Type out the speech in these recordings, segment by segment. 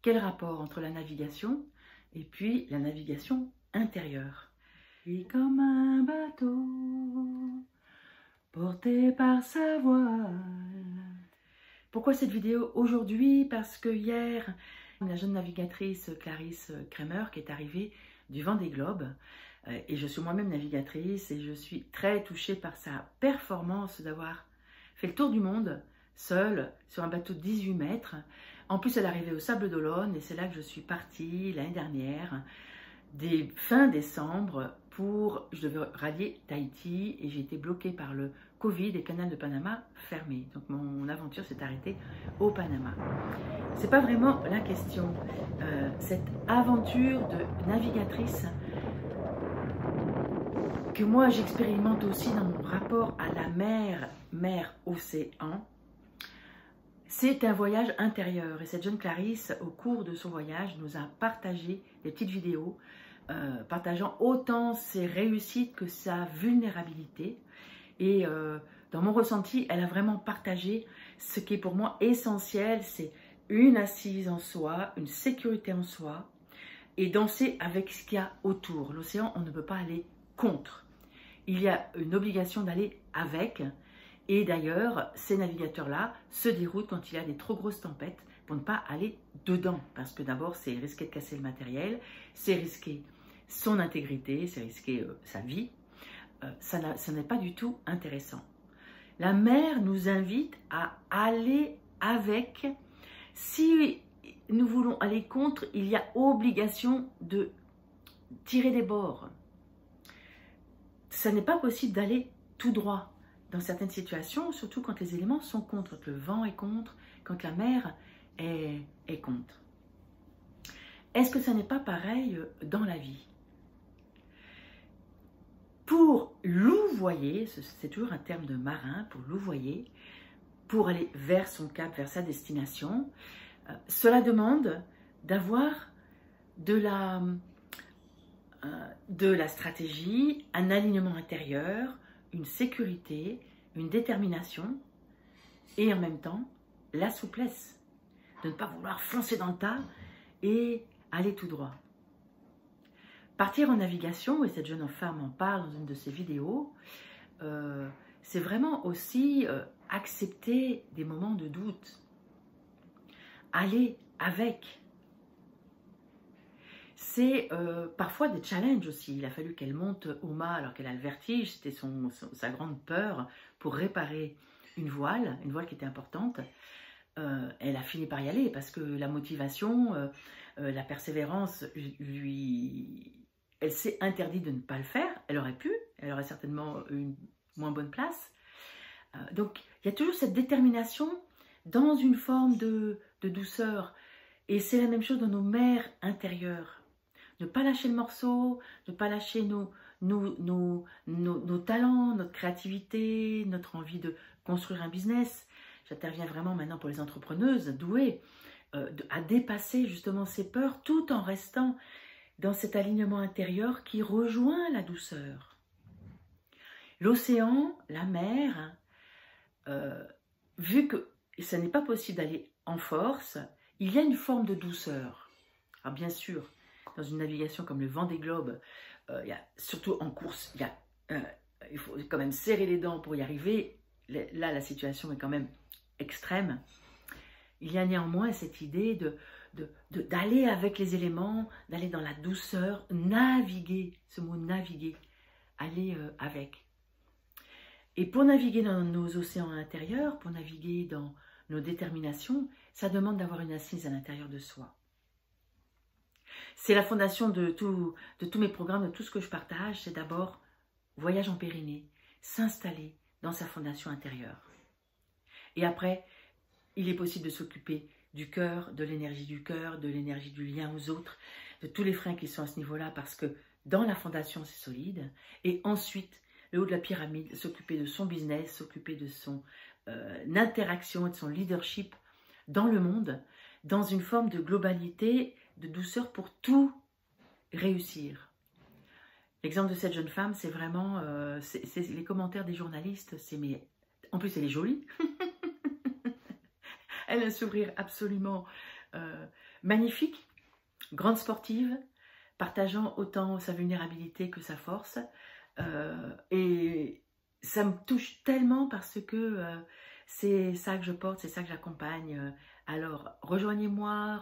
Quel rapport entre la navigation et puis la navigation intérieure? Et comme un bateau porté par sa voile. Pourquoi cette vidéo aujourd'hui? Parce que hier, la jeune navigatrice Clarisse Kramer qui est arrivée du Vendée Globe, et je suis moi-même navigatrice et je suis très touchée par sa performance d'avoir fait le tour du monde seule sur un bateau de 18 mètres. En plus, elle est arrivée au Sable d'Olonne et c'est là que je suis partie l'année dernière, fin décembre, je devais rallier Tahiti et j'ai été bloquée par le Covid et le canal de Panama fermé. Donc mon aventure s'est arrêtée au Panama. C'est pas vraiment la question. Cette aventure de navigatrice que moi j'expérimente aussi dans mon rapport à la mer-océan, c'est un voyage intérieur. Et cette jeune Clarisse, au cours de son voyage, nous a partagé des petites vidéos partageant autant ses réussites que sa vulnérabilité. Et dans mon ressenti, elle a vraiment partagé ce qui est pour moi essentiel, c'est une assise en soi, une sécurité en soi, et danser avec ce qu'il y a autour. L'océan, on ne peut pas aller contre. Il y a une obligation d'aller avec. Et d'ailleurs, ces navigateurs-là se déroutent quand il y a des trop grosses tempêtes pour ne pas aller dedans. Parce que d'abord, c'est risquer de casser le matériel, c'est risquer son intégrité, c'est risquer sa vie. Ça n'est pas du tout intéressant. La mer nous invite à aller avec. Si nous voulons aller contre, il y a obligation de tirer des bords. Ça n'est pas possible d'aller tout droit dans certaines situations, surtout quand les éléments sont contre, quand le vent est contre, quand la mer est contre. Est-ce que ça n'est pas pareil dans la vie? Pour louvoyer, c'est toujours un terme de marin, pour louvoyer, pour aller vers son cap, vers sa destination, cela demande d'avoir de la stratégie, un alignement intérieur, une sécurité, une détermination et en même temps la souplesse de ne pas vouloir foncer dans le tas et aller tout droit. Partir en navigation, et cette jeune femme en parle dans une de ses vidéos, c'est vraiment aussi accepter des moments de doute, aller avec. C'est parfois des challenges aussi. Il a fallu qu'elle monte au mât alors qu'elle a le vertige, c'était sa grande peur pour réparer une voile qui était importante. Elle a fini par y aller parce que la motivation, la persévérance, elle s'est interdit de ne pas le faire. Elle aurait pu, elle aurait certainement une moins bonne place. Donc il y a toujours cette détermination dans une forme de douceur. Et c'est la même chose dans nos mers intérieures. Ne pas lâcher le morceau, ne pas lâcher nos talents, notre créativité, notre envie de construire un business. J'interviens vraiment maintenant pour les entrepreneuses douées, à dépasser justement ces peurs tout en restant dans cet alignement intérieur qui rejoint la douceur. L'océan, la mer, vu que ça n'est pas possible d'aller en force, il y a une forme de douceur. Alors bien sûr, dans une navigation comme le Vendée Globe, surtout en course, il faut quand même serrer les dents pour y arriver. Là, la situation est quand même extrême. Il y a néanmoins cette idée d'aller avec les éléments, d'aller dans la douceur, naviguer, ce mot naviguer, aller avec. Et pour naviguer dans nos océans intérieurs, pour naviguer dans nos déterminations, ça demande d'avoir une assise à l'intérieur de soi. C'est la fondation de tous mes programmes, de tout ce que je partage, c'est d'abord voyage en Pyrénées, s'installer dans sa fondation intérieure. Et après, il est possible de s'occuper du cœur, de l'énergie du lien aux autres, de tous les freins qui sont à ce niveau-là, parce que dans la fondation, c'est solide. Et ensuite, le haut de la pyramide, s'occuper de son business, s'occuper de son interaction et de son leadership dans le monde, dans une forme de globalité, de douceur pour tout réussir. L'exemple de cette jeune femme, c'est vraiment c'est les commentaires des journalistes. En plus, elle est jolie. Elle a un sourire absolument magnifique, grande sportive, partageant autant sa vulnérabilité que sa force. Et ça me touche tellement parce que c'est ça que je porte, c'est ça que j'accompagne. Alors, rejoignez-moi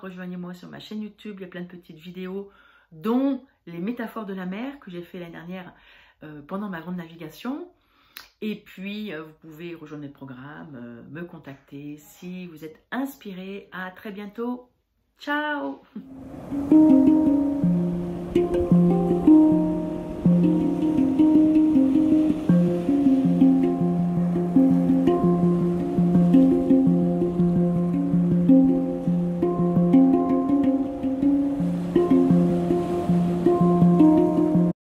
sur ma chaîne YouTube, il y a plein de petites vidéos, dont les métaphores de la mer que j'ai fait l'année dernière pendant ma grande navigation. Et puis, vous pouvez rejoindre le programme, me contacter si vous êtes inspiré. À très bientôt. Ciao!